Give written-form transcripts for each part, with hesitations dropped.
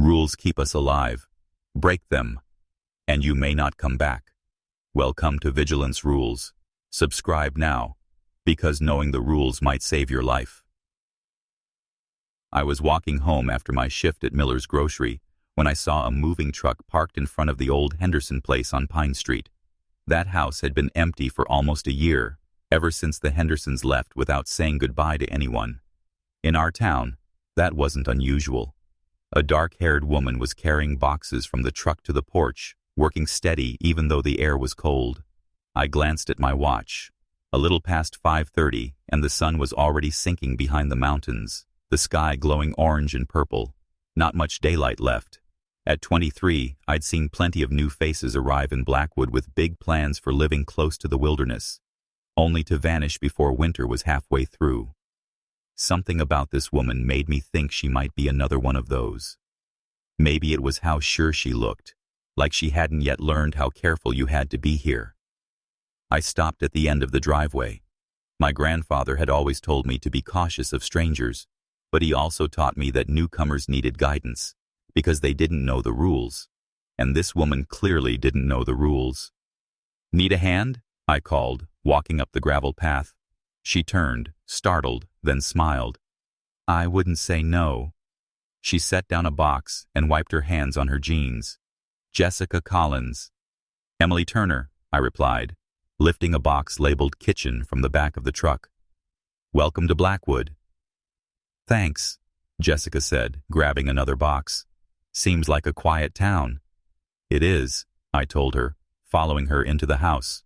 Rules keep us alive. Break them, and you may not come back. Welcome to Vigilance Rules. Subscribe now, because knowing the rules might save your life. I was walking home after my shift at Miller's Grocery when I saw a moving truck parked in front of the old Henderson place on Pine Street. That house had been empty for almost a year, ever since the Hendersons left without saying goodbye to anyone. In our town, that wasn't unusual. A dark-haired woman was carrying boxes from the truck to the porch, working steady even though the air was cold. I glanced at my watch. A little past 5:30, and the sun was already sinking behind the mountains, the sky glowing orange and purple. Not much daylight left. At 23, I'd seen plenty of new faces arrive in Blackwood with big plans for living close to the wilderness, only to vanish before winter was halfway through. Something about this woman made me think she might be another one of those. Maybe it was how sure she looked, like she hadn't yet learned how careful you had to be here. I stopped at the end of the driveway. My grandfather had always told me to be cautious of strangers, but he also taught me that newcomers needed guidance, because they didn't know the rules. And this woman clearly didn't know the rules. "Need a hand?" I called, walking up the gravel path. She turned, startled, then smiled. "I wouldn't say no." She set down a box and wiped her hands on her jeans. "Jessica Collins." "Emily Turner," I replied, lifting a box labeled kitchen from the back of the truck. "Welcome to Blackwood." "Thanks," Jessica said, grabbing another box. "Seems like a quiet town." "It is," I told her, following her into the house.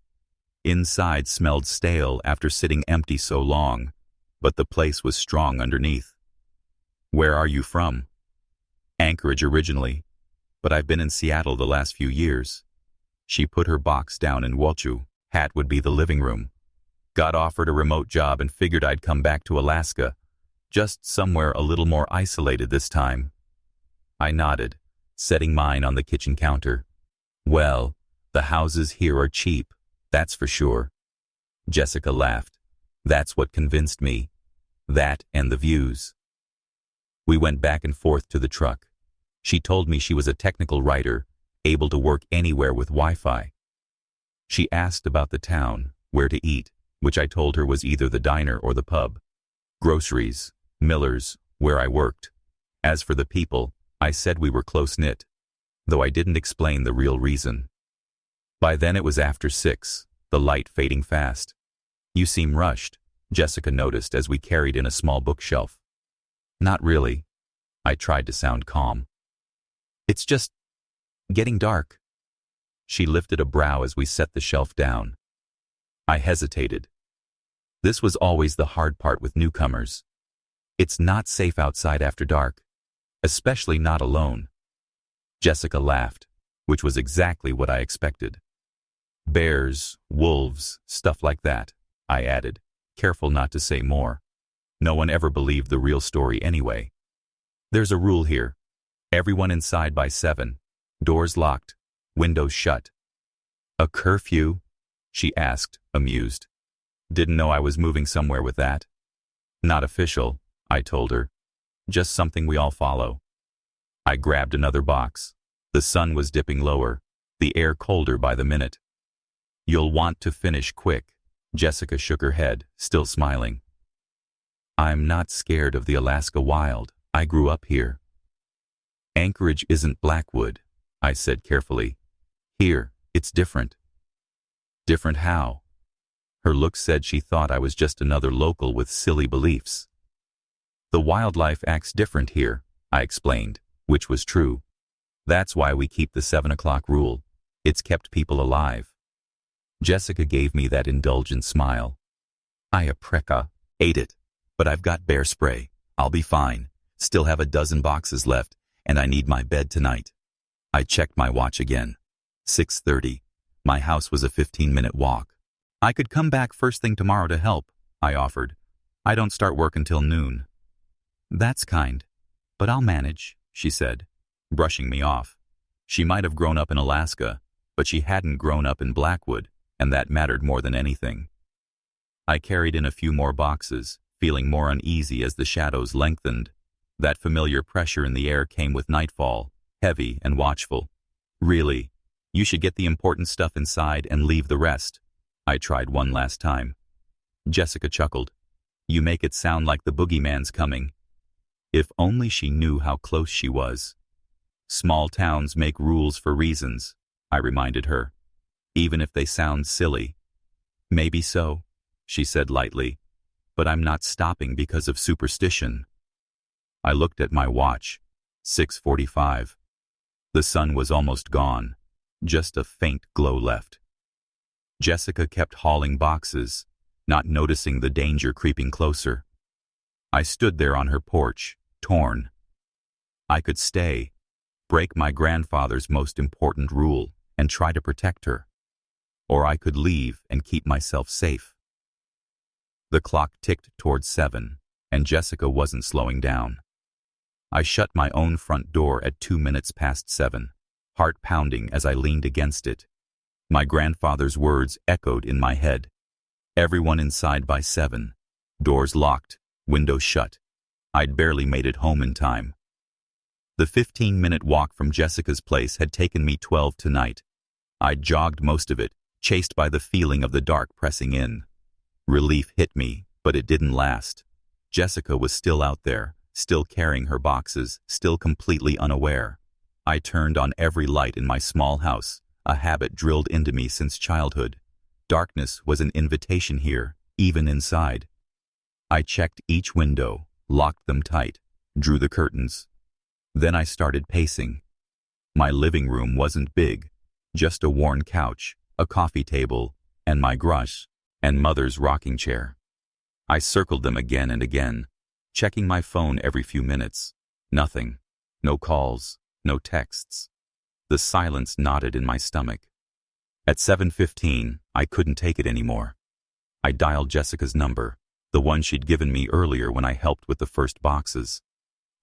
Inside smelled stale after sitting empty so long, but the place was strong underneath. "Where are you from?" "Anchorage originally, but I've been in Seattle the last few years." She put her box down in Walchu. Hat would be the living room. "Got offered a remote job and figured I'd come back to Alaska, just somewhere a little more isolated this time." I nodded, setting mine on the kitchen counter. "Well, the houses here are cheap, that's for sure." Jessica laughed. "That's what convinced me. That and the views." We went back and forth to the truck. She told me she was a technical writer, able to work anywhere with Wi-Fi. She asked about the town, where to eat, which I told her was either the diner or the pub. Groceries, Miller's, where I worked. As for the people, I said we were close-knit, though I didn't explain the real reason. By then it was after 6, the light fading fast. "You seem rushed," Jessica noticed as we carried in a small bookshelf. "Not really." I tried to sound calm. "It's just getting dark." She lifted a brow as we set the shelf down. I hesitated. This was always the hard part with newcomers. It's not safe outside after dark, especially not alone. Jessica laughed, which was exactly what I expected. "Bears, wolves, stuff like that," I added, careful not to say more. No one ever believed the real story anyway. "There's a rule here. Everyone inside by 7. Doors locked. Windows shut." "A curfew?" she asked, amused. "Didn't know I was moving somewhere with that." "Not official," I told her. "Just something we all follow." I grabbed another box. The sun was dipping lower, the air colder by the minute. "You'll want to finish quick." Jessica shook her head, still smiling. "I'm not scared of the Alaska wild. I grew up here." "Anchorage isn't Blackwood," I said carefully. "Here, it's different." "Different how?" Her look said she thought I was just another local with silly beliefs. "The wildlife acts different here," I explained, which was true. "That's why we keep the 7 o'clock rule. It's kept people alive." Jessica gave me that indulgent smile. "I ate it, but I've got bear spray. I'll be fine. Still have a dozen boxes left, and I need my bed tonight." I checked my watch again. 6:30. My house was a 15-minute walk. "I could come back first thing tomorrow to help," I offered. "I don't start work until noon." "That's kind, but I'll manage," she said, brushing me off. She might have grown up in Alaska, but she hadn't grown up in Blackwood, and that mattered more than anything. I carried in a few more boxes, feeling more uneasy as the shadows lengthened. That familiar pressure in the air came with nightfall, heavy and watchful. Really, you should get the important stuff inside and leave the rest. I tried one last time. Jessica chuckled. You make it sound like the boogeyman's coming. If only she knew how close she was. Small towns make rules for reasons, I reminded her, even if they sound silly. Maybe so, she said lightly, but I'm not stopping because of superstition. I looked at my watch. 6:45. The sun was almost gone, just a faint glow left. Jessica kept hauling boxes, not noticing the danger creeping closer. I stood there on her porch, torn. I could stay, break my grandfather's most important rule, and try to protect her. Or I could leave and keep myself safe. The clock ticked towards 7, and Jessica wasn't slowing down. I shut my own front door at 2 minutes past 7, heart pounding as I leaned against it. My grandfather's words echoed in my head. Everyone inside by 7. Doors locked, windows shut. I'd barely made it home in time. The 15-minute walk from Jessica's place had taken me 12 tonight. I'd jogged most of it, chased by the feeling of the dark pressing in. Relief hit me, but it didn't last. Jessica was still out there, still carrying her boxes, still completely unaware. I turned on every light in my small house, a habit drilled into me since childhood. Darkness was an invitation here, even inside. I checked each window, locked them tight, drew the curtains. Then I started pacing. My living room wasn't big, just a worn couch, a coffee table, and my grush, and Mother's rocking chair. I circled them again and again, checking my phone every few minutes. Nothing. No calls, no texts. The silence knotted in my stomach. At 7:15, I couldn't take it anymore. I dialed Jessica's number, the one she'd given me earlier when I helped with the first boxes.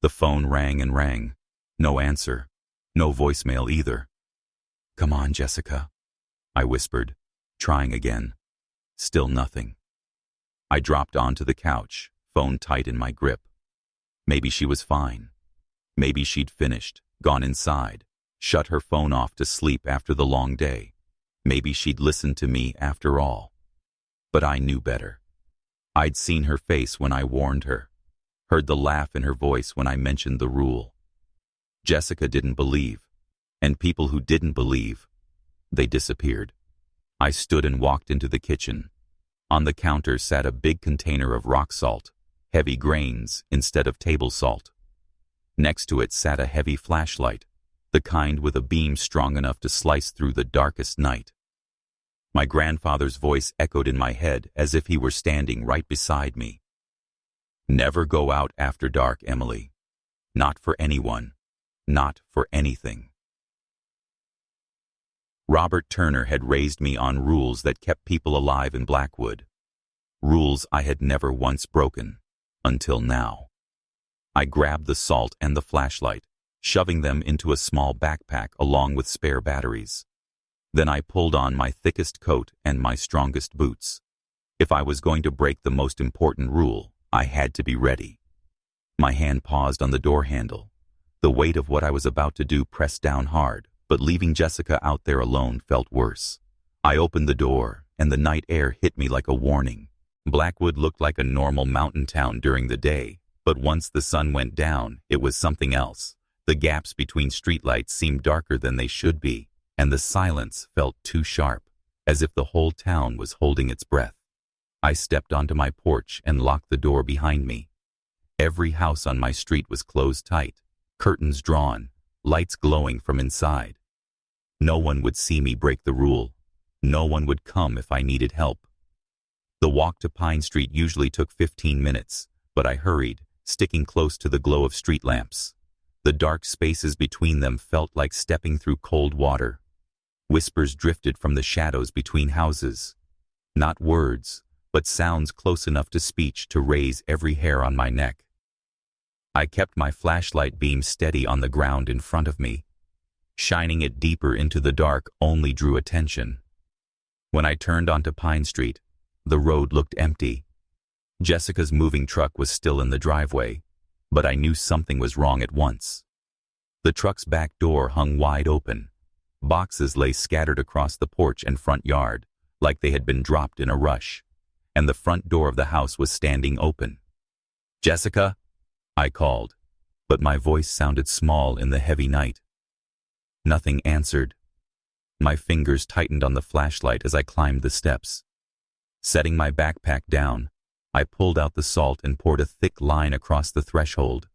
The phone rang and rang. No answer. No voicemail either. Come on, Jessica, I whispered, trying again. Still nothing. I dropped onto the couch, phone tight in my grip. Maybe she was fine. Maybe she'd finished, gone inside, shut her phone off to sleep after the long day. Maybe she'd listened to me after all. But I knew better. I'd seen her face when I warned her, heard the laugh in her voice when I mentioned the rule. Jessica didn't believe, and people who didn't believe, they disappeared. I stood and walked into the kitchen. On the counter sat a big container of rock salt, heavy grains instead of table salt. Next to it sat a heavy flashlight, the kind with a beam strong enough to slice through the darkest night. My grandfather's voice echoed in my head as if he were standing right beside me. Never go out after dark, Emily. Not for anyone. Not for anything. Robert Turner had raised me on rules that kept people alive in Blackwood. Rules I had never once broken, until now. I grabbed the salt and the flashlight, shoving them into a small backpack along with spare batteries. Then I pulled on my thickest coat and my strongest boots. If I was going to break the most important rule, I had to be ready. My hand paused on the door handle. The weight of what I was about to do pressed down hard, but leaving Jessica out there alone felt worse. I opened the door, and the night air hit me like a warning. Blackwood looked like a normal mountain town during the day, but once the sun went down, it was something else. The gaps between streetlights seemed darker than they should be, and the silence felt too sharp, as if the whole town was holding its breath. I stepped onto my porch and locked the door behind me. Every house on my street was closed tight, curtains drawn, lights glowing from inside. No one would see me break the rule. No one would come if I needed help. The walk to Pine Street usually took 15 minutes, but I hurried, sticking close to the glow of street lamps. The dark spaces between them felt like stepping through cold water. Whispers drifted from the shadows between houses. Not words, but sounds close enough to speech to raise every hair on my neck. I kept my flashlight beam steady on the ground in front of me. Shining it deeper into the dark only drew attention. When I turned onto Pine Street, the road looked empty. Jessica's moving truck was still in the driveway. But I knew something was wrong at once. The truck's back door hung wide open. Boxes lay scattered across the porch and front yard, like they had been dropped in a rush, and the front door of the house was standing open. "Jessica?" I called, but my voice sounded small in the heavy night. Nothing answered. My fingers tightened on the flashlight as I climbed the steps. Setting my backpack down, I pulled out the salt and poured a thick line across the threshold.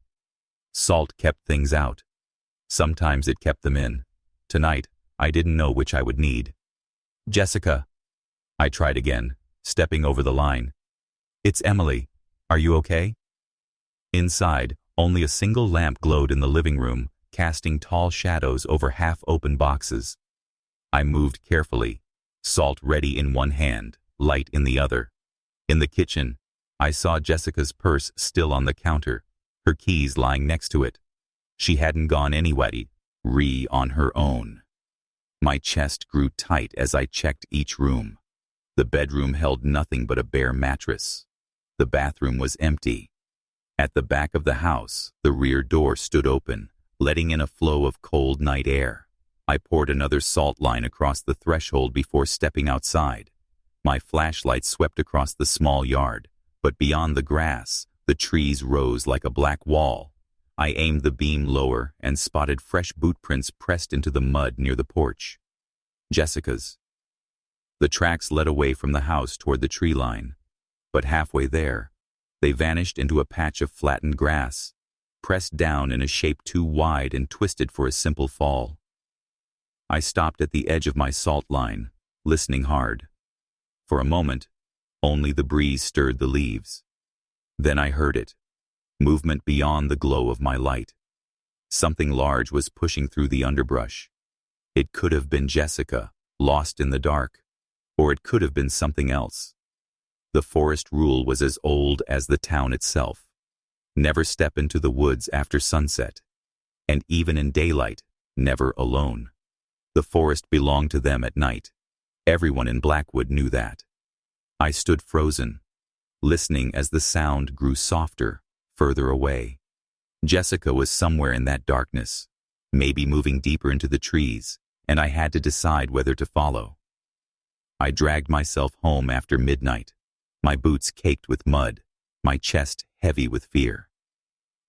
Salt kept things out. Sometimes it kept them in. Tonight, I didn't know which I would need. "Jessica." I tried again, stepping over the line. "It's Emily. Are you okay?" Inside, only a single lamp glowed in the living room, casting tall shadows over half-open boxes. I moved carefully, salt ready in one hand, light in the other. In the kitchen, I saw Jessica's purse still on the counter, her keys lying next to it. She hadn't gone anywhere on her own. My chest grew tight as I checked each room. The bedroom held nothing but a bare mattress. The bathroom was empty. At the back of the house, the rear door stood open, letting in a flow of cold night air. I poured another salt line across the threshold before stepping outside. My flashlight swept across the small yard, but beyond the grass, the trees rose like a black wall. I aimed the beam lower and spotted fresh boot prints pressed into the mud near the porch. Jessica's. The tracks led away from the house toward the tree line, but halfway there, they vanished into a patch of flattened grass, pressed down in a shape too wide and twisted for a simple fall. I stopped at the edge of my salt line, listening hard. For a moment, only the breeze stirred the leaves. Then I heard it, movement beyond the glow of my light. Something large was pushing through the underbrush. It could have been Jessica, lost in the dark, or it could have been something else. The forest rule was as old as the town itself. Never step into the woods after sunset, and even in daylight, never alone. The forest belonged to them at night. Everyone in Blackwood knew that. I stood frozen, listening as the sound grew softer, further away. Jessica was somewhere in that darkness, maybe moving deeper into the trees, and I had to decide whether to follow. I dragged myself home after midnight, my boots caked with mud, my chest heavy with fear.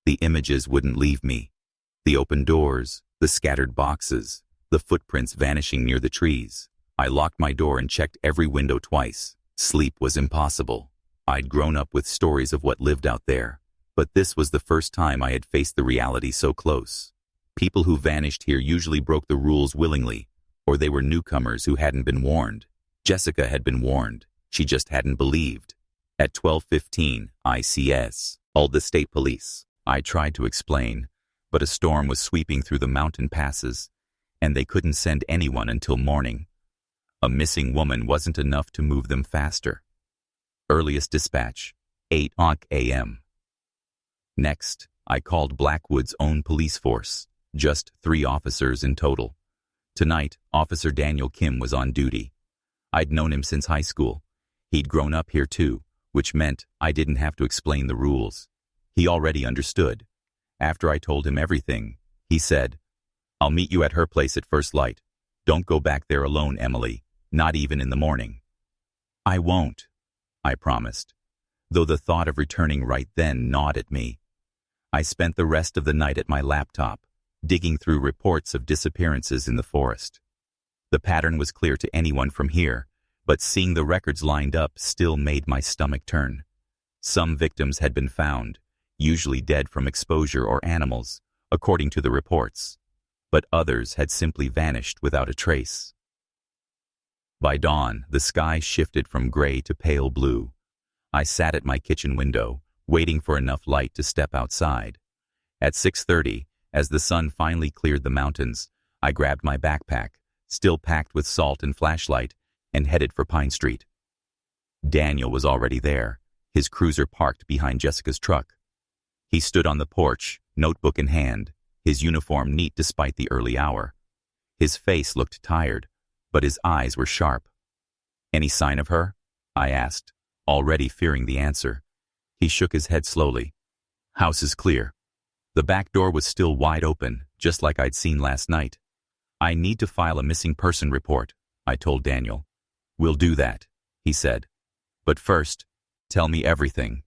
The images wouldn't leave me. The open doors, the scattered boxes, the footprints vanishing near the trees. I locked my door and checked every window twice. Sleep was impossible. I'd grown up with stories of what lived out there, but this was the first time I had faced the reality so close. People who vanished here usually broke the rules willingly, or they were newcomers who hadn't been warned. Jessica had been warned. She just hadn't believed. At 12:15, ICS, called the state police. I tried to explain, but a storm was sweeping through the mountain passes, and they couldn't send anyone until morning. A missing woman wasn't enough to move them faster. Earliest dispatch, 8 a.m. Next, I called Blackwood's own police force, just 3 officers in total. Tonight, Officer Daniel Kim was on duty. I'd known him since high school. He'd grown up here too, which meant I didn't have to explain the rules. He already understood. After I told him everything, he said, "I'll meet you at her place at first light. Don't go back there alone, Emily, not even in the morning." "I won't," I promised, though the thought of returning right then gnawed at me. I spent the rest of the night at my laptop, digging through reports of disappearances in the forest. The pattern was clear to anyone from here, but seeing the records lined up still made my stomach turn. Some victims had been found, usually dead from exposure or animals, according to the reports, but others had simply vanished without a trace. By dawn, the sky shifted from gray to pale blue. I sat at my kitchen window, waiting for enough light to step outside. At 6:30, as the sun finally cleared the mountains, I grabbed my backpack, still packed with salt and flashlight, and headed for Pine Street. Daniel was already there, his cruiser parked behind Jessica's truck. He stood on the porch, notebook in hand, his uniform neat despite the early hour. His face looked tired, but his eyes were sharp. "Any sign of her?" I asked, already fearing the answer. He shook his head slowly. "House is clear. The back door was still wide open, just like I'd seen last night. I need to file a missing person report, I told Daniel. We'll do that, he said. But first, tell me everything.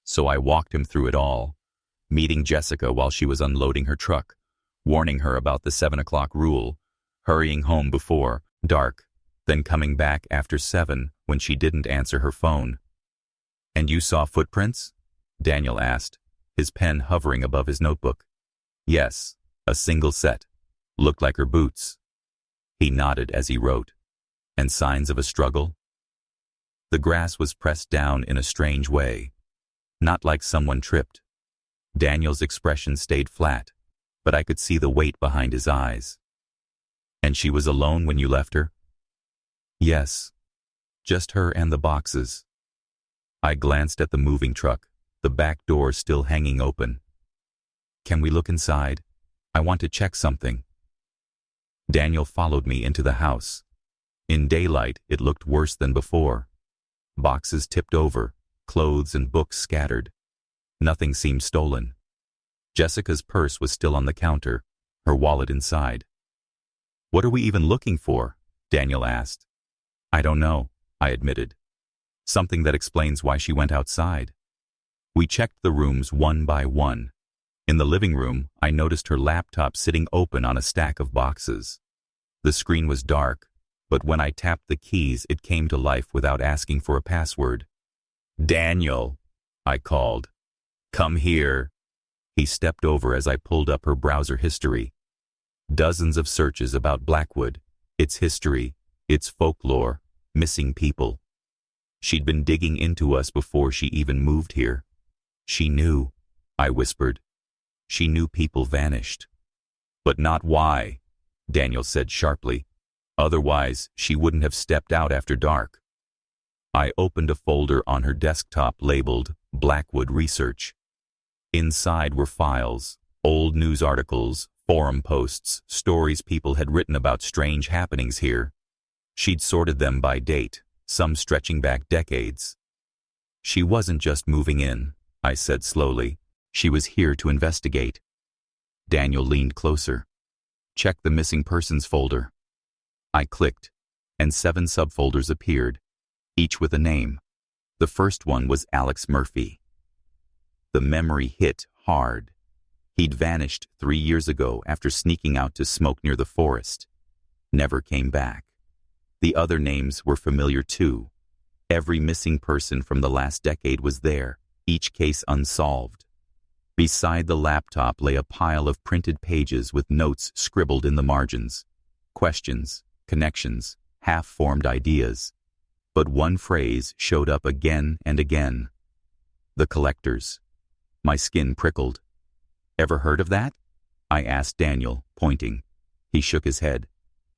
So I walked him through it all, meeting Jessica while she was unloading her truck, warning her about the 7 o'clock rule, hurrying home before dark, then coming back after 7 when she didn't answer her phone. And you saw footprints? Daniel asked, his pen hovering above his notebook. Yes, a single set. Looked like her boots. He nodded as he wrote. And signs of a struggle? The grass was pressed down in a strange way, not like someone tripped. Daniel's expression stayed flat, but I could see the weight behind his eyes. And she was alone when you left her? Yes, just her and the boxes. I glanced at the moving truck, the back door still hanging open. Can we look inside? I want to check something. Daniel followed me into the house. In daylight, it looked worse than before. Boxes tipped over, clothes and books scattered. Nothing seemed stolen. Jessica's purse was still on the counter, her wallet inside. What are we even looking for? Daniel asked. I don't know, I admitted. Something that explains why she went outside. We checked the rooms one by one. In the living room, I noticed her laptop sitting open on a stack of boxes. The screen was dark, but when I tapped the keys, it came to life without asking for a password. Daniel, I called. Come here. He stepped over as I pulled up her browser history. Dozens of searches about Blackwood, its history, its folklore, missing people. She'd been digging into us before she even moved here. She knew, I whispered. She knew people vanished. But not why, Daniel said sharply. Otherwise, she wouldn't have stepped out after dark. I opened a folder on her desktop labeled Blackwood Research. Inside were files, old news articles, forum posts, stories people had written about strange happenings here. She'd sorted them by date, some stretching back decades. She wasn't just moving in, I said slowly. She was here to investigate. Daniel leaned closer. Check the missing persons folder. I clicked, and 7 subfolders appeared, each with a name. The first one was Alex Murphy. The memory hit hard. He'd vanished 3 years ago after sneaking out to smoke near the forest. Never came back. The other names were familiar too. Every missing person from the last decade was there, each case unsolved. Beside the laptop lay a pile of printed pages with notes scribbled in the margins. Questions, connections, half-formed ideas. But one phrase showed up again and again. The collectors. My skin prickled. Ever heard of that? I asked Daniel, pointing. He shook his head.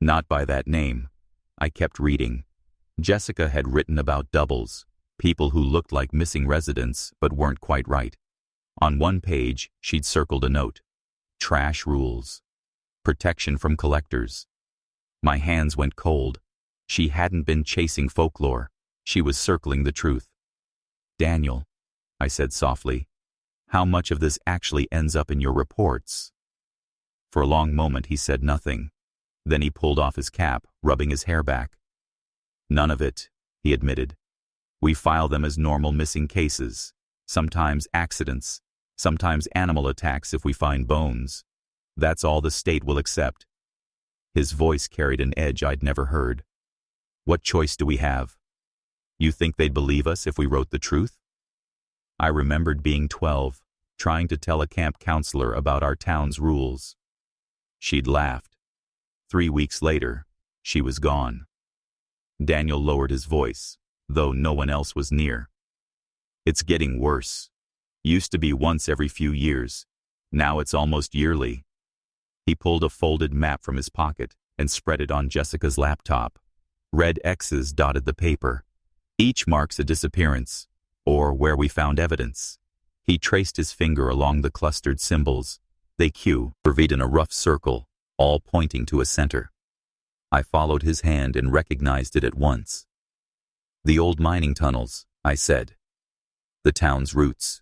Not by that name. I kept reading. Jessica had written about doubles, people who looked like missing residents but weren't quite right. On one page, she'd circled a note. Trash rules. Protection from collectors. My hands went cold. She hadn't been chasing folklore. She was circling the truth. Daniel, I said softly, how much of this actually ends up in your reports? For a long moment he said nothing. Then he pulled off his cap, rubbing his hair back. None of it, he admitted. We file them as normal missing cases, sometimes accidents, sometimes animal attacks if we find bones. That's all the state will accept. His voice carried an edge I'd never heard. What choice do we have? You think they'd believe us if we wrote the truth? I remembered being 12, trying to tell a camp counselor about our town's rules. She'd laughed. 3 weeks later, she was gone. Daniel lowered his voice, though no one else was near. It's getting worse. Used to be once every few years. Now it's almost yearly. He pulled a folded map from his pocket and spread it on Jessica's laptop. Red X's dotted the paper. Each marks a disappearance, or where we found evidence. He traced his finger along the clustered symbols. They curved in a rough circle, all pointing to a center. I followed his hand and recognized it at once. The old mining tunnels, I said. The town's roots.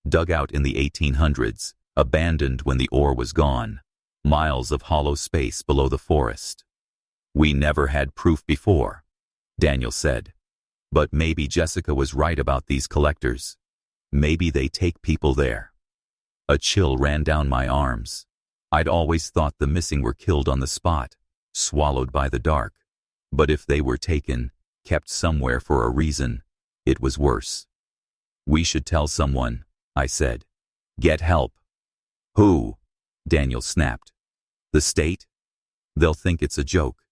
Dug out in the 1800s, abandoned when the ore was gone, miles of hollow space below the forest. We never had proof before, Daniel said. But maybe Jessica was right about these collectors. Maybe they take people there. A chill ran down my arms. I'd always thought the missing were killed on the spot, swallowed by the dark. But if they were taken, kept somewhere for a reason, it was worse. We should tell someone, I said. Get help. Who? Daniel snapped. The state? They'll think it's a joke.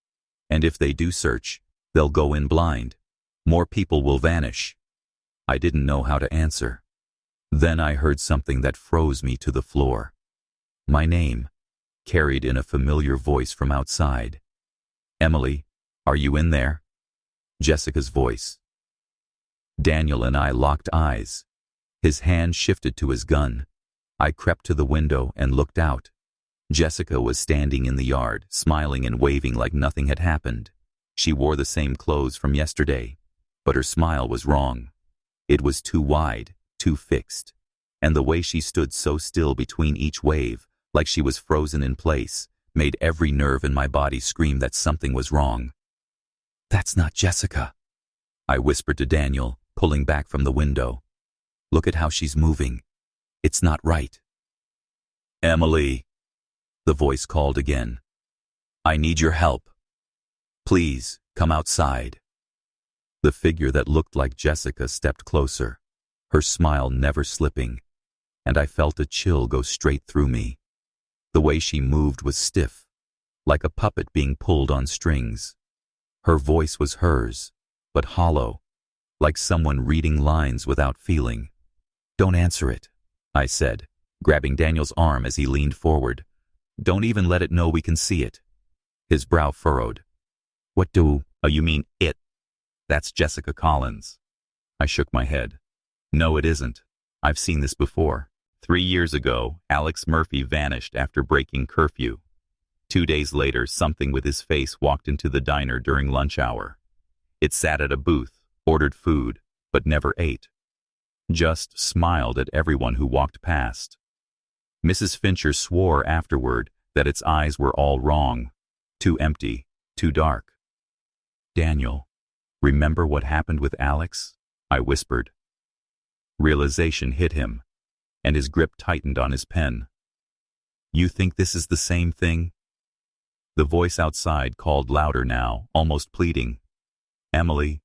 And if they do search, they'll go in blind. More people will vanish. I didn't know how to answer. Then I heard something that froze me to the floor. My name, carried in a familiar voice from outside. Emily, are you in there? Jessica's voice. Daniel and I locked eyes. His hand shifted to his gun. I crept to the window and looked out. Jessica was standing in the yard, smiling and waving like nothing had happened. She wore the same clothes from yesterday, but her smile was wrong. It was too wide, too fixed. And the way she stood so still between each wave, like she was frozen in place, made every nerve in my body scream that something was wrong. That's not Jessica, I whispered to Daniel, pulling back from the window. Look at how she's moving. It's not right. Emily, the voice called again. I need your help. Please, come outside. The figure that looked like Jessica stepped closer, her smile never slipping, and I felt a chill go straight through me. The way she moved was stiff, like a puppet being pulled on strings. Her voice was hers, but hollow, like someone reading lines without feeling. Don't answer it, I said, grabbing Daniel's arm as he leaned forward. Don't even let it know we can see it. His brow furrowed. What do you mean, it? That's Jessica Collins. I shook my head. No, it isn't. I've seen this before. 3 years ago, Alex Murphy vanished after breaking curfew. 2 days later, something with his face walked into the diner during lunch hour. It sat at a booth, ordered food, but never ate. Just smiled at everyone who walked past. Mrs. Fincher swore afterward that its eyes were all wrong. Too empty, too dark. Daniel, remember what happened with Alex? I whispered. Realization hit him, and his grip tightened on his pen. You think this is the same thing? The voice outside called louder now, almost pleading. Emily,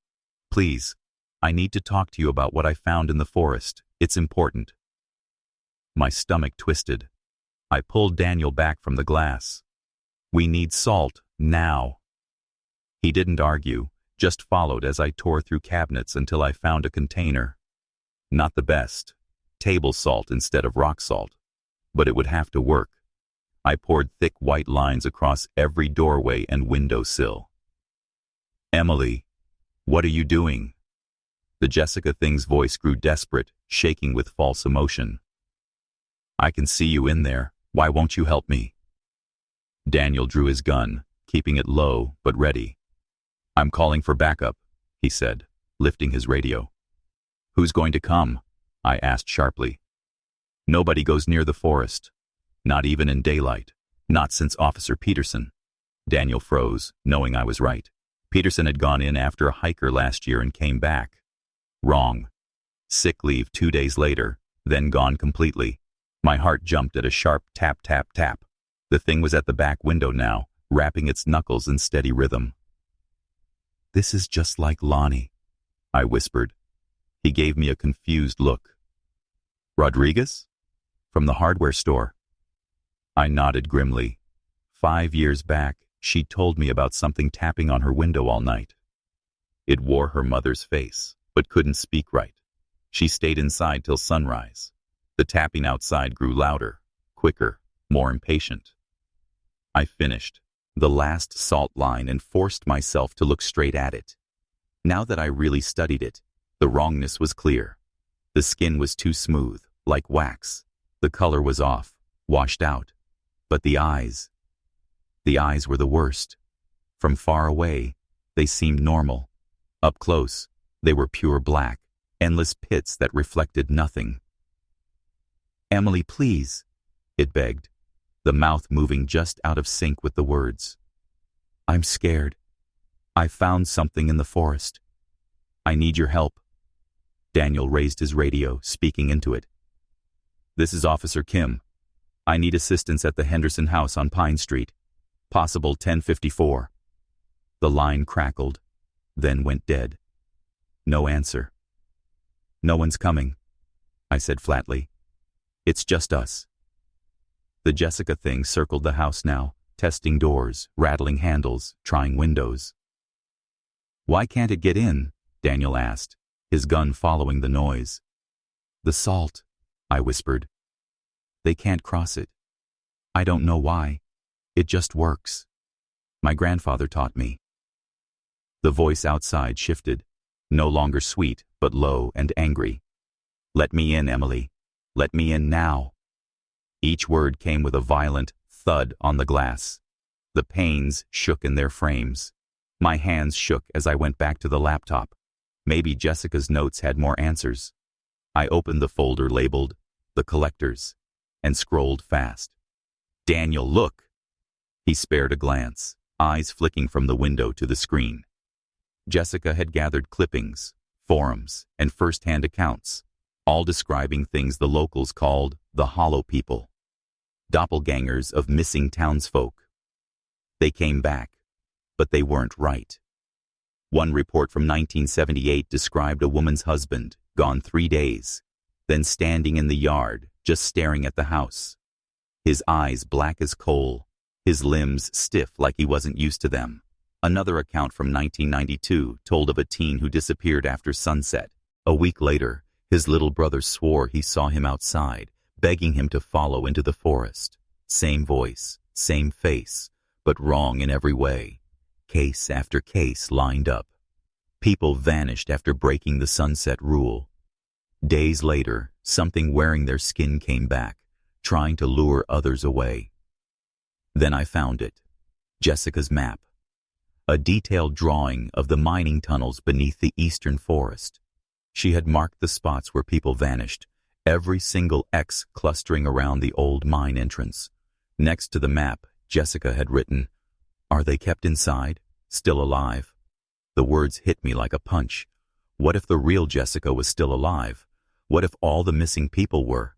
please, I need to talk to you about what I found in the forest. It's important. My stomach twisted. I pulled Daniel back from the glass. We need salt, now. He didn't argue, just followed as I tore through cabinets until I found a container. Not the best. Table salt instead of rock salt. But it would have to work. I poured thick white lines across every doorway and windowsill. Emily, what are you doing? The Jessica thing's voice grew desperate, shaking with false emotion. I can see you in there. Why won't you help me? Daniel drew his gun, keeping it low but ready. I'm calling for backup, he said, lifting his radio. Who's going to come? I asked sharply. Nobody goes near the forest. Not even in daylight. Not since Officer Peterson. Daniel froze, knowing I was right. Peterson had gone in after a hiker last year and came back. Wrong. Sick leave 2 days later, then gone completely. My heart jumped at a sharp tap, tap, tap. The thing was at the back window now, rapping its knuckles in steady rhythm. This is just like Lonnie, I whispered. He gave me a confused look. Rodriguez? From the hardware store. I nodded grimly. 5 years back, she told me about something tapping on her window all night. It wore her mother's face, but couldn't speak right. She stayed inside till sunrise. The tapping outside grew louder, quicker, more impatient. I finished the last salt line and forced myself to look straight at it. Now that I really studied it, the wrongness was clear. The skin was too smooth, like wax. The color was off, washed out. But the eyes were the worst. From far away, they seemed normal. Up close, they were pure black, endless pits that reflected nothing. Emily, please, it begged, the mouth moving just out of sync with the words. I'm scared. I found something in the forest. I need your help. Daniel raised his radio, speaking into it. This is Officer Kim. I need assistance at the Henderson house on Pine Street. Possible 1054. The line crackled, then went dead. No answer. No one's coming, I said flatly. It's just us. The Jessica thing circled the house now, testing doors, rattling handles, trying windows. Why can't it get in? Daniel asked, his gun following the noise. The salt, I whispered. They can't cross it. I don't know why. It just works. My grandfather taught me. The voice outside shifted, no longer sweet, but low and angry. Let me in, Emily. Let me in now. Each word came with a violent thud on the glass. The panes shook in their frames. My hands shook as I went back to the laptop. Maybe Jessica's notes had more answers. I opened the folder labeled The Collectors and scrolled fast. Daniel, look! He spared a glance, eyes flicking from the window to the screen. Jessica had gathered clippings, forums, and first-hand accounts, all describing things the locals called the Hollow People, doppelgangers of missing townsfolk. They came back, but they weren't right. One report from 1978 described a woman's husband, gone 3 days, then standing in the yard, just staring at the house. His eyes black as coal, his limbs stiff like he wasn't used to them. Another account from 1992 told of a teen who disappeared after sunset. A week later, his little brother swore he saw him outside, begging him to follow into the forest. Same voice, same face, but wrong in every way. Case after case lined up. People vanished after breaking the sunset rule. Days later, something wearing their skin came back, trying to lure others away. Then I found it. Jessica's map. A detailed drawing of the mining tunnels beneath the eastern forest. She had marked the spots where people vanished, every single X clustering around the old mine entrance. Next to the map, Jessica had written, "Are they kept inside? Still alive?" The words hit me like a punch. What if the real Jessica was still alive? What if all the missing people were?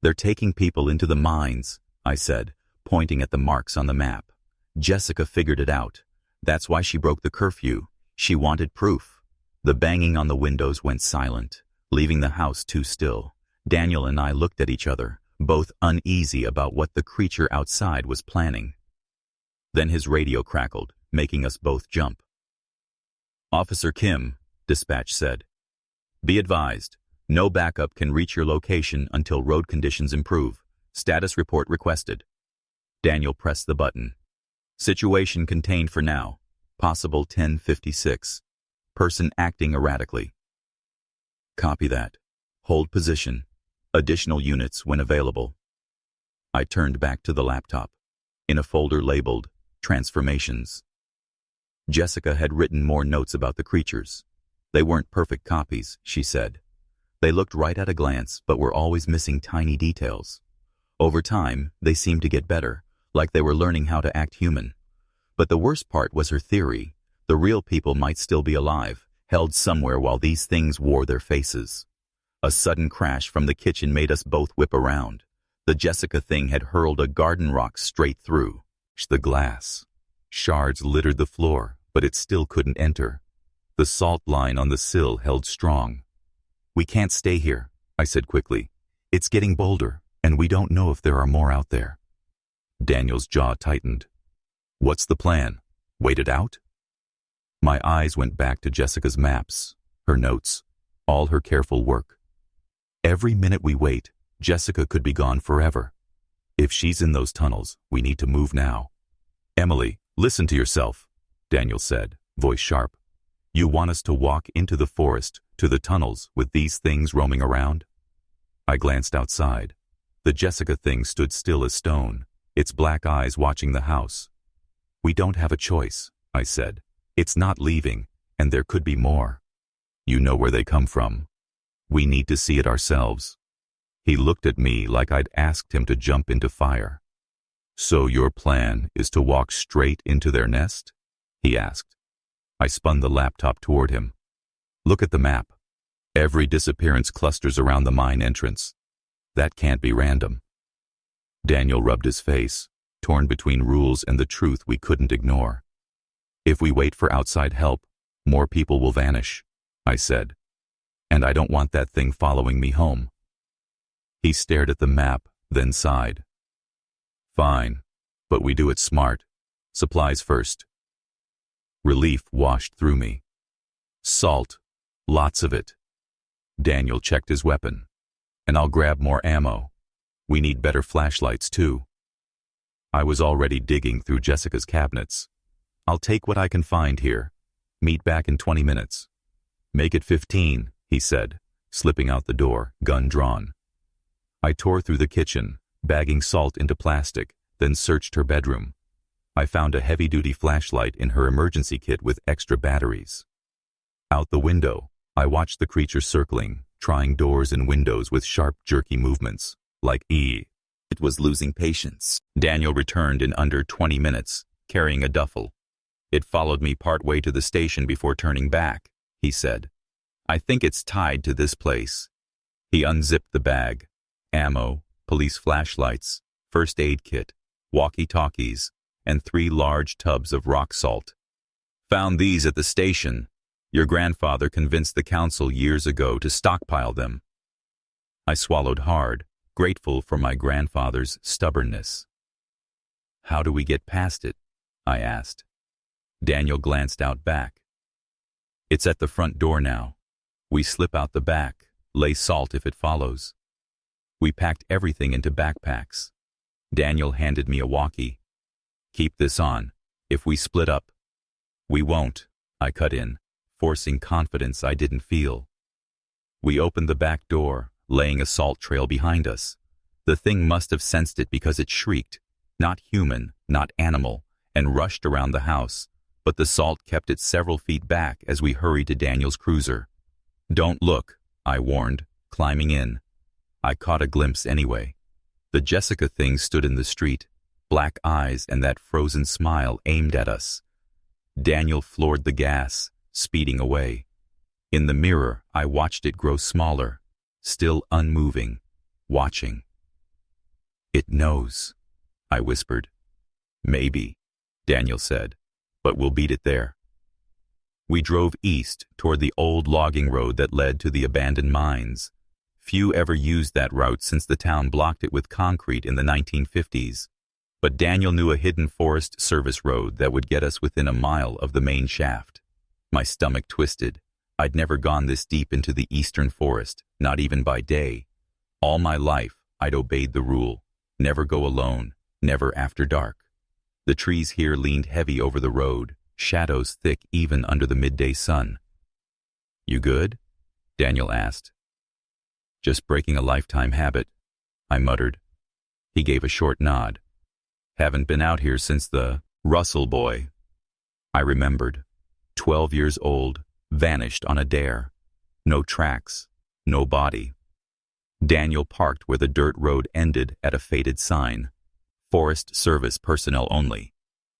They're taking people into the mines, I said, pointing at the marks on the map. Jessica figured it out. That's why she broke the curfew. She wanted proof. The banging on the windows went silent, leaving the house too still. Daniel and I looked at each other, both uneasy about what the creature outside was planning. Then his radio crackled, making us both jump. Officer Kim, dispatch said. Be advised, no backup can reach your location until road conditions improve. Status report requested. Daniel pressed the button. Situation contained for now. Possible 1056. Person acting erratically. Copy that. Hold position. Additional units when available. I turned back to the laptop. In a folder labeled Transformations. Jessica had written more notes about the creatures. They weren't perfect copies, she said. They looked right at a glance, but were always missing tiny details. Over time, they seemed to get better, like they were learning how to act human. But the worst part was her theory. The real people might still be alive, held somewhere while these things wore their faces. A sudden crash from the kitchen made us both whip around. The Jessica thing had hurled a garden rock straight through the glass. Shards littered the floor, but it still couldn't enter. The salt line on the sill held strong. We can't stay here, I said quickly. It's getting bolder, and we don't know if there are more out there. Daniel's jaw tightened. What's the plan? Wait it out? My eyes went back to Jessica's maps, her notes, all her careful work. Every minute we wait, Jessica could be gone forever. If she's in those tunnels, we need to move now. Emily, listen to yourself, Daniel said, voice sharp. You want us to walk into the forest, to the tunnels, with these things roaming around? I glanced outside. The Jessica thing stood still as stone, its black eyes watching the house. We don't have a choice, I said. It's not leaving, and there could be more. You know where they come from. We need to see it ourselves. He looked at me like I'd asked him to jump into fire. "So your plan is to walk straight into their nest?" he asked. I spun the laptop toward him. "Look at the map. Every disappearance clusters around the mine entrance. That can't be random." Daniel rubbed his face, torn between rules and the truth we couldn't ignore. "If we wait for outside help, more people will vanish," I said. "And I don't want that thing following me home." He stared at the map, then sighed. "Fine, but we do it smart. Supplies first." Relief washed through me. "Salt, lots of it." Daniel checked his weapon. "And I'll grab more ammo. We need better flashlights, too." I was already digging through Jessica's cabinets. "I'll take what I can find here. Meet back in 20 minutes. "Make it 15, he said, slipping out the door, gun drawn. I tore through the kitchen, bagging salt into plastic, then searched her bedroom. I found a heavy-duty flashlight in her emergency kit with extra batteries. Out the window, I watched the creature circling, trying doors and windows with sharp, jerky movements, like it was losing patience. Daniel returned in under 20 minutes, carrying a duffel. "It followed me part way to the station before turning back," he said. "I think it's tied to this place." He unzipped the bag. Ammo, police flashlights, first aid kit, walkie-talkies, and 3 large tubs of rock salt. "Found these at the station. Your grandfather convinced the council years ago to stockpile them." I swallowed hard, grateful for my grandfather's stubbornness. "How do we get past it?" I asked. Daniel glanced out back. "It's at the front door now. We slip out the back, lay salt if it follows." We packed everything into backpacks. Daniel handed me a walkie. "Keep this on, if we split up." "We won't," I cut in, forcing confidence I didn't feel. We opened the back door, laying a salt trail behind us. The thing must have sensed it because it shrieked, not human, not animal, and rushed around the house, but the salt kept it several feet back as we hurried to Daniel's cruiser. "Don't look," I warned, climbing in. I caught a glimpse anyway. The Jessica thing stood in the street, black eyes and that frozen smile aimed at us. Daniel floored the gas, speeding away. In the mirror, I watched it grow smaller, still unmoving, watching. "It knows," I whispered. "Maybe," Daniel said, "but we'll beat it there." We drove east toward the old logging road that led to the abandoned mines. Few ever used that route since the town blocked it with concrete in the 1950s. But Daniel knew a hidden Forest Service road that would get us within a mile of the main shaft. My stomach twisted. I'd never gone this deep into the eastern forest, not even by day. All my life, I'd obeyed the rule. Never go alone, never after dark. The trees here leaned heavy over the road, shadows thick even under the midday sun. "You good?" Daniel asked. "Just breaking a lifetime habit," I muttered. He gave a short nod. "Haven't been out here since the Russell boy." I remembered. 12 years old, vanished on a dare. No tracks, no body. Daniel parked where the dirt road ended at a faded sign. Forest Service personnel only.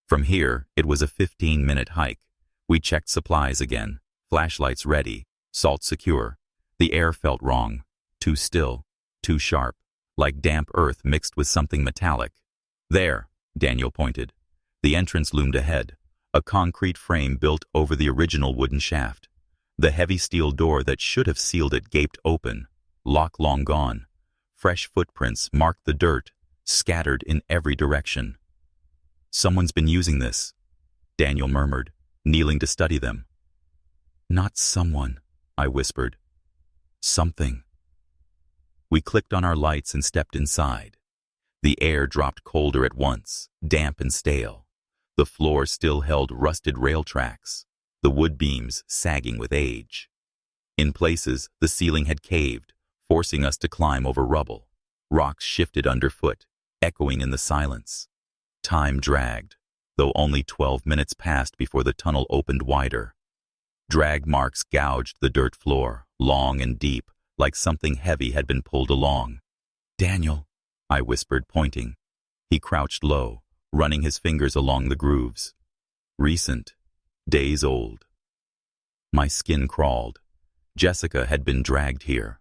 From here, it was a 15-minute hike. We checked supplies again, flashlights ready, salt secure. The air felt wrong. Too still, too sharp, like damp earth mixed with something metallic. "There," Daniel pointed. The entrance loomed ahead, a concrete frame built over the original wooden shaft. The heavy steel door that should have sealed it gaped open, lock long gone. Fresh footprints marked the dirt, scattered in every direction. "Someone's been using this," Daniel murmured, kneeling to study them. "Not someone," I whispered. "Something." We clicked on our lights and stepped inside. The air dropped colder at once, damp and stale. The floor still held rusted rail tracks, the wood beams sagging with age. In places, the ceiling had caved, forcing us to climb over rubble. Rocks shifted underfoot, echoing in the silence. Time dragged, though only 12 minutes passed before the tunnel opened wider. Drag marks gouged the dirt floor, long and deep, like something heavy had been pulled along. Daniel, I whispered, pointing. He crouched low, running his fingers along the grooves. Recent, days old. My skin crawled. Jessica had been dragged here.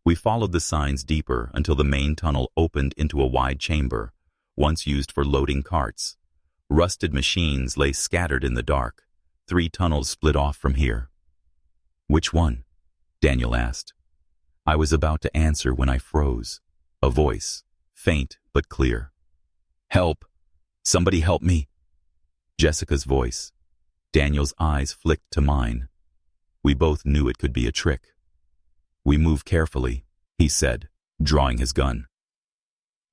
We followed the signs deeper until the main tunnel opened into a wide chamber, once used for loading carts. Rusted machines lay scattered in the dark. 3 tunnels split off from here. Which one? Daniel asked. I was about to answer when I froze. A voice, faint but clear. Help! Somebody help me! Jessica's voice. Daniel's eyes flicked to mine. We both knew it could be a trick. We move carefully, he said, drawing his gun.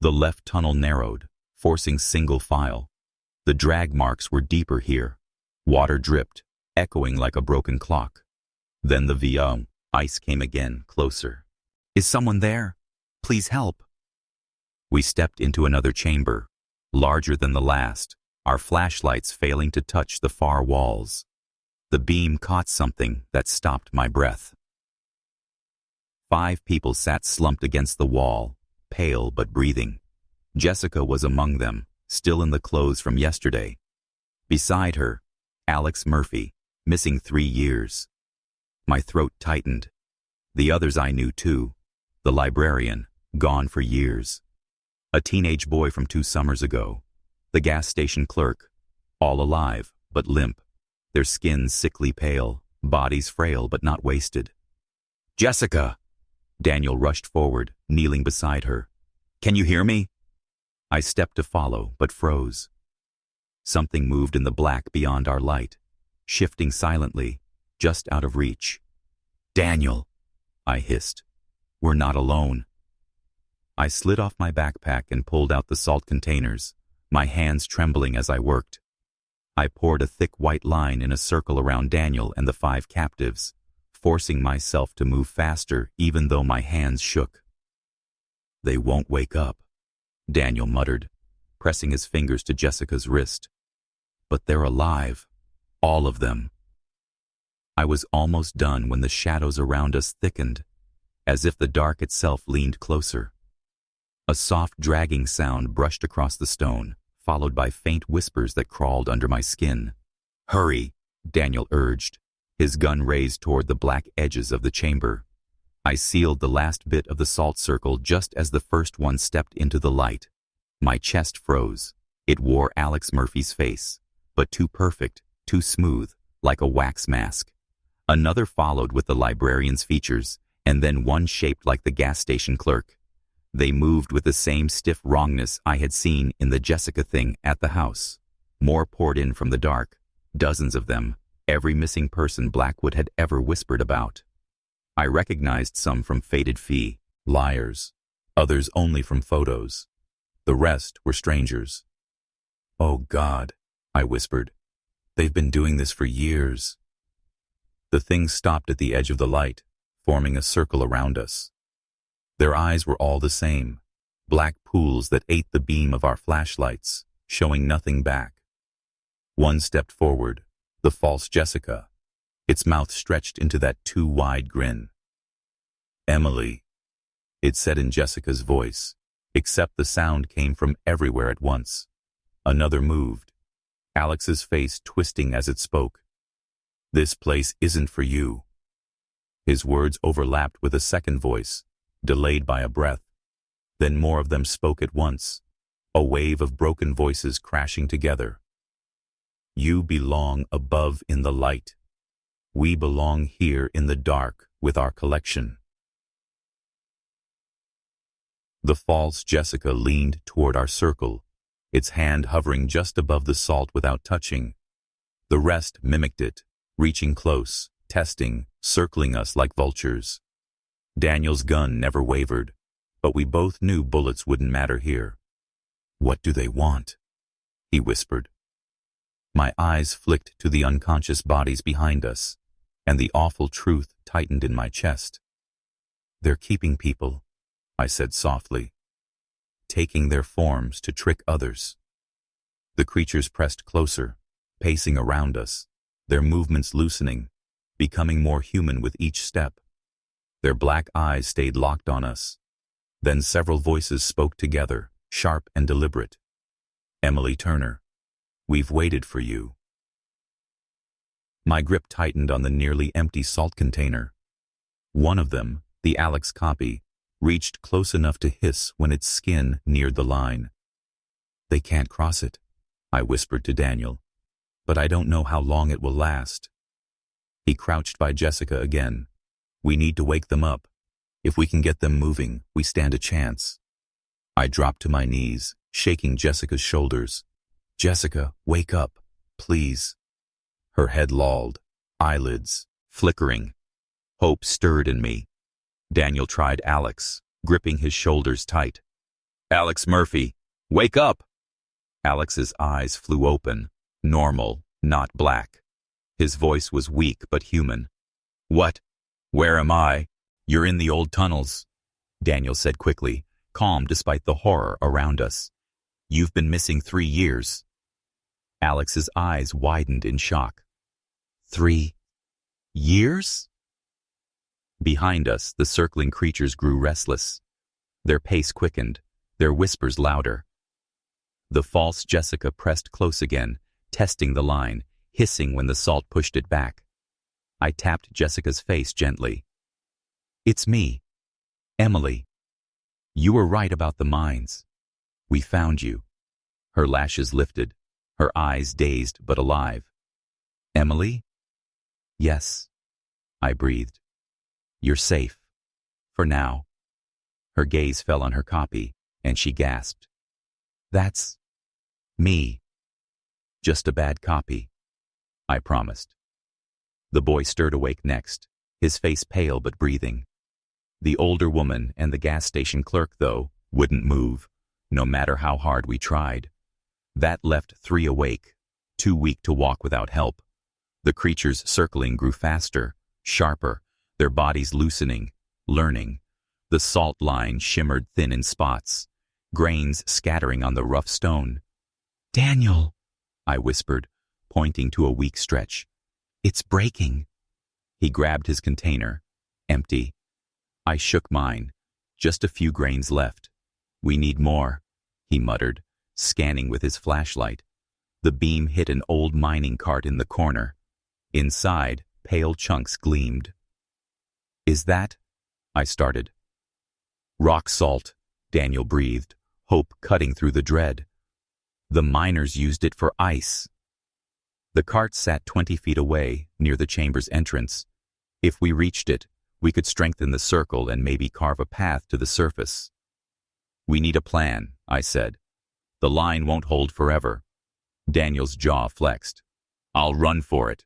The left tunnel narrowed, forcing single file. The drag marks were deeper here. Water dripped, echoing like a broken clock. Then the VO. Ice came again, closer. Is someone there? Please help. We stepped into another chamber, larger than the last, our flashlights failing to touch the far walls. The beam caught something that stopped my breath. 5 people sat slumped against the wall, pale but breathing. Jessica was among them, still in the clothes from yesterday. Beside her, Alex Murphy, missing 3 years. My throat tightened. The others I knew too. The librarian, gone for years. A teenage boy from 2 summers ago. The gas station clerk, all alive but limp. Their skin sickly pale, bodies frail but not wasted. Jessica! Daniel rushed forward, kneeling beside her. Can you hear me? I stepped to follow, but froze. Something moved in the black beyond our light, shifting silently, just out of reach. Daniel, I hissed. We're not alone. I slid off my backpack and pulled out the salt containers, my hands trembling as I worked. I poured a thick white line in a circle around Daniel and the 5 captives, forcing myself to move faster even though my hands shook. They won't wake up, Daniel muttered, pressing his fingers to Jessica's wrist. But they're alive, all of them. I was almost done when the shadows around us thickened, as if the dark itself leaned closer. A soft dragging sound brushed across the stone, followed by faint whispers that crawled under my skin. Hurry, Daniel urged, his gun raised toward the black edges of the chamber. I sealed the last bit of the salt circle just as the first one stepped into the light. My chest froze. It wore Alex Murphy's face, but too perfect, too smooth, like a wax mask. Another followed with the librarian's features, and then one shaped like the gas station clerk. They moved with the same stiff wrongness I had seen in the Jessica thing at the house. More poured in from the dark, dozens of them, every missing person Blackwood had ever whispered about. I recognized some from faded fee, liars, others only from photos. The rest were strangers. Oh God, I whispered. They've been doing this for years. The thing stopped at the edge of the light, forming a circle around us. Their eyes were all the same, black pools that ate the beam of our flashlights, showing nothing back. One stepped forward, the false Jessica, its mouth stretched into that too wide grin. Emily, it said in Jessica's voice, except the sound came from everywhere at once. Another moved, Alex's face twisting as it spoke. This place isn't for you. His words overlapped with a second voice, delayed by a breath. Then more of them spoke at once, a wave of broken voices crashing together. You belong above in the light. We belong here in the dark with our collection. The false Jessica leaned toward our circle, its hand hovering just above the salt without touching. The rest mimicked it, reaching close, testing, circling us like vultures. Daniel's gun never wavered, but we both knew bullets wouldn't matter here. What do they want? He whispered. My eyes flicked to the unconscious bodies behind us, and the awful truth tightened in my chest. They're keeping people, I said softly, taking their forms to trick others. The creatures pressed closer, pacing around us, their movements loosening, becoming more human with each step. Their black eyes stayed locked on us, Then several voices spoke together, sharp and deliberate. "Emily Turner, we've waited for you." My grip tightened on the nearly empty salt container. One of them, the Alex copy, reached close enough to hiss when its skin neared the line. "They can't cross it," I whispered to Daniel, "but I don't know how long it will last." He crouched by Jessica again. "We need to wake them up. If we can get them moving, we stand a chance." I dropped to my knees, shaking Jessica's shoulders. "Jessica, wake up, please." Her head lolled, eyelids flickering. Hope stirred in me. Daniel tried Alex, gripping his shoulders tight. "Alex Murphy, wake up!" Alex's eyes flew open, normal, not black. His voice was weak but human. "What? Where am I?" "You're in the old tunnels," Daniel said quickly, calm despite the horror around us. "You've been missing 3 years." Alex's eyes widened in shock. 3 years? Behind us, the circling creatures grew restless. Their pace quickened, their whispers louder. The false Jessica pressed close again, testing the line, hissing when the salt pushed it back. I tapped Jessica's face gently. "It's me, Emily. You were right about the mines. We found you." Her lashes lifted, her eyes dazed but alive. "Emily?" "Yes," I breathed. "You're safe. For now." Her gaze fell on her copy, and she gasped. "That's me. Just a bad copy," I promised. The boy stirred awake next, his face pale but breathing. The older woman and the gas station clerk, though, wouldn't move, no matter how hard we tried. That left 3 awake, too weak to walk without help. The creatures circling grew faster, sharper, their bodies loosening, learning. The salt line shimmered thin in spots, grains scattering on the rough stone. "Daniel," I whispered, pointing to a weak stretch. "It's breaking." He grabbed his container, empty. I shook mine. Just a few grains left. "We need more," he muttered, scanning with his flashlight. The beam hit an old mining cart in the corner. Inside, pale chunks gleamed. "Is that?" I started. "Rock salt," Daniel breathed, hope cutting through the dread. "The miners used it for ice." The cart sat 20 feet away, near the chamber's entrance. If we reached it, we could strengthen the circle and maybe carve a path to the surface. "We need a plan," I said. "The line won't hold forever." Daniel's jaw flexed. "I'll run for it."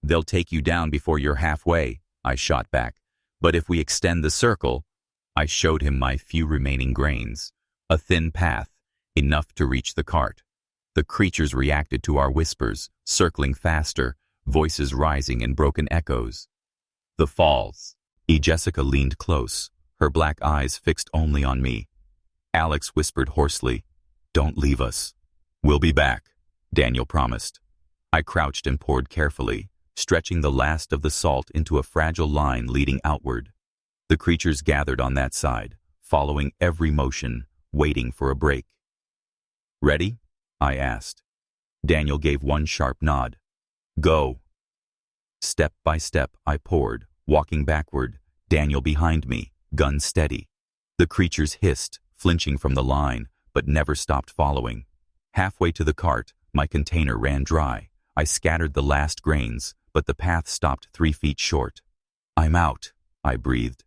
"They'll take you down before you're halfway," I shot back. "But if we extend the circle," I showed him my few remaining grains. A thin path, enough to reach the cart. The creatures reacted to our whispers, circling faster, voices rising in broken echoes. "The falls." Jessica leaned close, her black eyes fixed only on me. Alex whispered hoarsely, "Don't leave us." "We'll be back," Daniel promised. I crouched and poured carefully, stretching the last of the salt into a fragile line leading outward. The creatures gathered on that side, following every motion, waiting for a break. "Ready?" I asked. Daniel gave one sharp nod. "Go." Step by step, I poured, walking backward, Daniel behind me, gun steady. The creatures hissed, flinching from the line, but never stopped following. Halfway to the cart, my container ran dry. I scattered the last grains, but the path stopped 3 feet short. "I'm out," I breathed.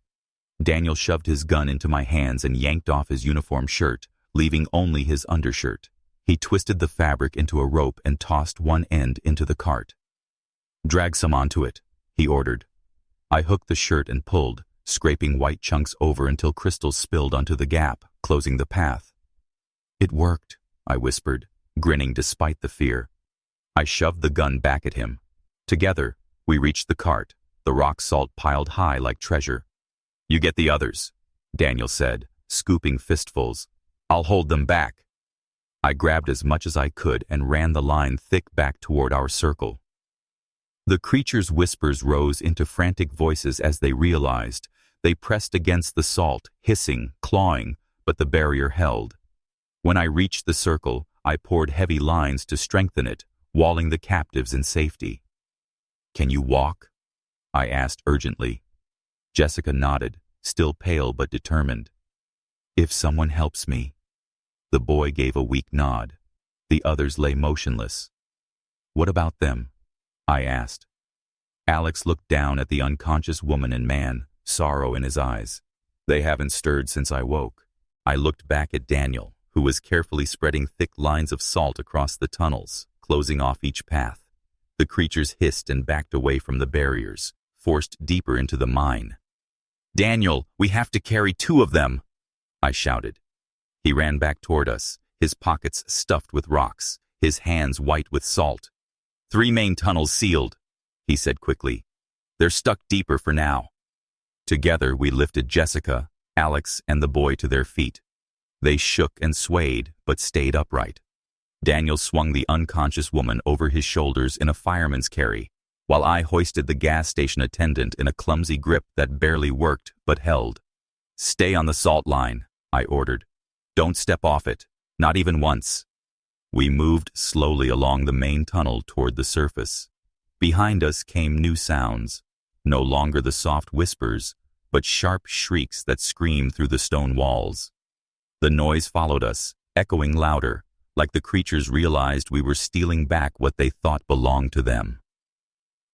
Daniel shoved his gun into my hands and yanked off his uniform shirt, leaving only his undershirt. He twisted the fabric into a rope and tossed one end into the cart. "Drag some onto it," he ordered. I hooked the shirt and pulled, scraping white chunks over until crystals spilled onto the gap, closing the path. "It worked," I whispered, grinning despite the fear. I shoved the gun back at him. Together, we reached the cart, the rock salt piled high like treasure. "You get the others," Daniel said, scooping fistfuls. "I'll hold them back." I grabbed as much as I could and ran the line thick back toward our circle. The creatures' whispers rose into frantic voices as they realized They pressed against the salt, hissing, clawing, but the barrier held. When I reached the circle, I poured heavy lines to strengthen it, walling the captives in safety. "Can you walk?" I asked urgently. Jessica nodded, still pale but determined. "If someone helps me." The boy gave a weak nod. The others lay motionless. "What about them?" I asked. Alex looked down at the unconscious woman and man, sorrow in his eyes. "They haven't stirred since I woke." I looked back at Daniel, who was carefully spreading thick lines of salt across the tunnels, closing off each path. The creatures hissed and backed away from the barriers, forced deeper into the mine. "Daniel, we have to carry 2 of them!" I shouted. He ran back toward us, his pockets stuffed with rocks, his hands white with salt. "3 main tunnels sealed," he said quickly. "They're stuck deeper for now." Together we lifted Jessica, Alex, and the boy to their feet. They shook and swayed, but stayed upright. Daniel swung the unconscious woman over his shoulders in a fireman's carry, while I hoisted the gas station attendant in a clumsy grip that barely worked but held. "Stay on the salt line," I ordered. "Don't step off it, not even once." We moved slowly along the main tunnel toward the surface. Behind us came new sounds, no longer the soft whispers, but sharp shrieks that screamed through the stone walls. The noise followed us, echoing louder, like the creatures realized we were stealing back what they thought belonged to them.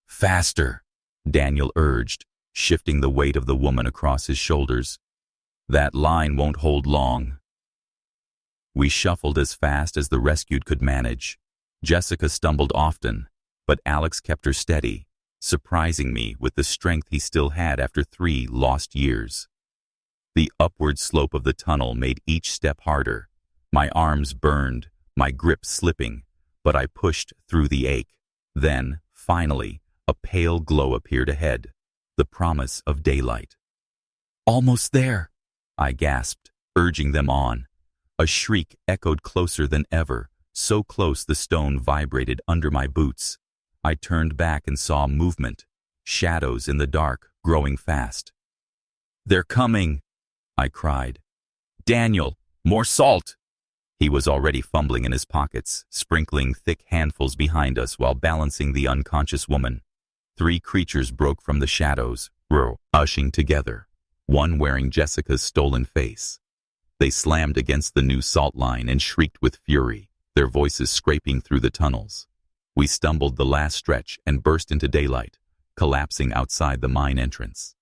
"Faster," Daniel urged, shifting the weight of the woman across his shoulders. "That line won't hold long." We shuffled as fast as the rescued could manage. Jessica stumbled often, but Alex kept her steady, surprising me with the strength he still had after 3 lost years. The upward slope of the tunnel made each step harder. My arms burned, my grip slipping, but I pushed through the ache. Then, finally, a pale glow appeared ahead, the promise of daylight. "Almost there," I gasped, urging them on. A shriek echoed closer than ever, so close the stone vibrated under my boots. I turned back and saw movement, shadows in the dark, growing fast. "They're coming!" I cried. "Daniel, more salt!" He was already fumbling in his pockets, sprinkling thick handfuls behind us while balancing the unconscious woman. 3 creatures broke from the shadows, rushing together, one wearing Jessica's stolen face. They slammed against the new salt line and shrieked with fury, their voices scraping through the tunnels. We stumbled the last stretch and burst into daylight, collapsing outside the mine entrance.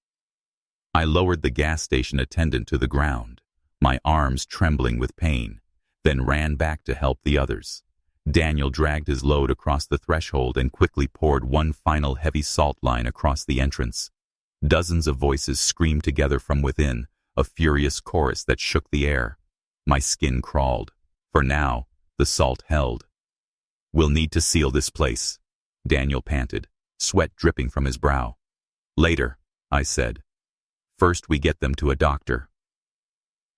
I lowered the gas station attendant to the ground, my arms trembling with pain, then ran back to help the others. Daniel dragged his load across the threshold and quickly poured one final heavy salt line across the entrance. Dozens of voices screamed together from within, a furious chorus that shook the air. My skin crawled. For now, the salt held. "We'll need to seal this place," Daniel panted, sweat dripping from his brow. "Later," I said. "First we get them to a doctor."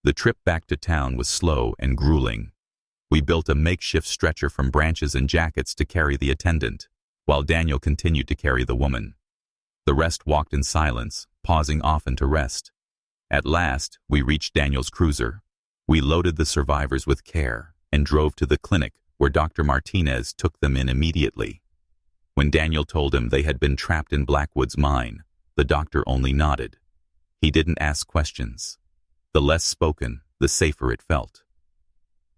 The trip back to town was slow and grueling. We built a makeshift stretcher from branches and jackets to carry the attendant, while Daniel continued to carry the woman. The rest walked in silence, pausing often to rest. At last, we reached Daniel's cruiser. We loaded the survivors with care and drove to the clinic where Dr. Martinez took them in immediately. When Daniel told him they had been trapped in Blackwood's mine, the doctor only nodded. He didn't ask questions. The less spoken, the safer it felt.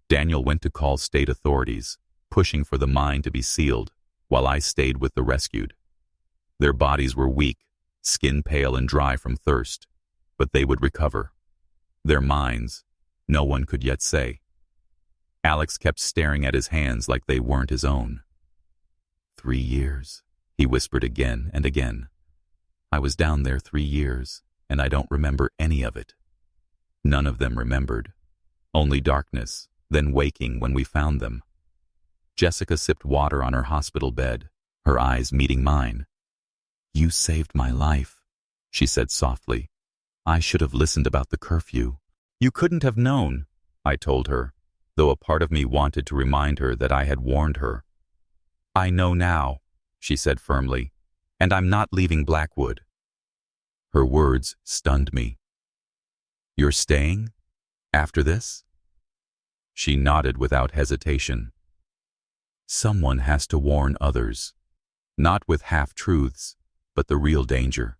Daniel went to call state authorities, pushing for the mine to be sealed, while I stayed with the rescued. Their bodies were weak, skin pale and dry from thirst, but they would recover. Their minds, no one could yet say. Alex kept staring at his hands like they weren't his own. 3 years, he whispered again and again. I was down there 3 years, and I don't remember any of it. None of them remembered. Only darkness, then waking when we found them. Jessica sipped water on her hospital bed, her eyes meeting mine. You saved my life, she said softly. I should have listened about the curfew. You couldn't have known, I told her, though a part of me wanted to remind her that I had warned her. I know now, she said firmly, and I'm not leaving Blackwood. Her words stunned me. "You're staying? After this?" She nodded without hesitation. "Someone has to warn others. Not with half-truths, but the real danger.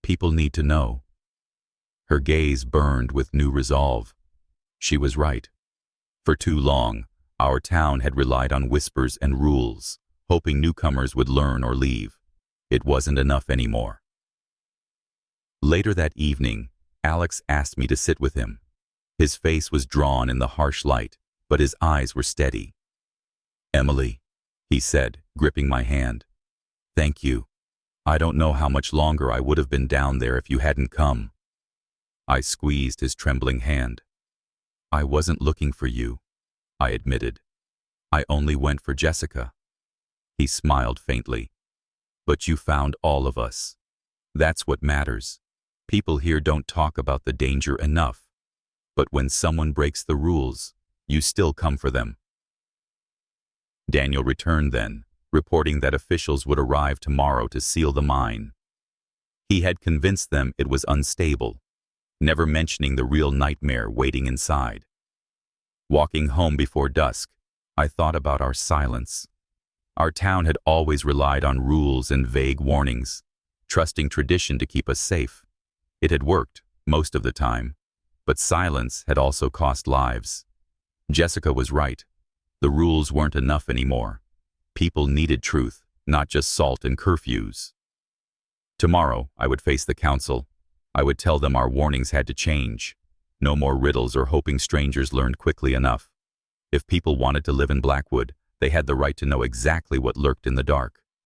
People need to know." Her gaze burned with new resolve. She was right. For too long, our town had relied on whispers and rules, hoping newcomers would learn or leave. It wasn't enough anymore. Later that evening, Alex asked me to sit with him. His face was drawn in the harsh light, but his eyes were steady. "Emily," he said, gripping my hand. "Thank you. I don't know how much longer I would have been down there if you hadn't come." I squeezed his trembling hand. "I wasn't looking for you," I admitted. "I only went for Jessica." He smiled faintly. "But you found all of us. That's what matters. People here don't talk about the danger enough. But when someone breaks the rules, you still come for them." Daniel returned then, reporting that officials would arrive tomorrow to seal the mine. He had convinced them it was unstable, never mentioning the real nightmare waiting inside. Walking home before dusk, I thought about our silence. Our town had always relied on rules and vague warnings, trusting tradition to keep us safe. It had worked, most of the time, but silence had also cost lives. Jessica was right. The rules weren't enough anymore. People needed truth, not just salt and curfews. Tomorrow, I would face the council. I would tell them our warnings had to change. No more riddles or hoping strangers learned quickly enough. If people wanted to live in Blackwood, they had the right to know exactly what lurked in the dark.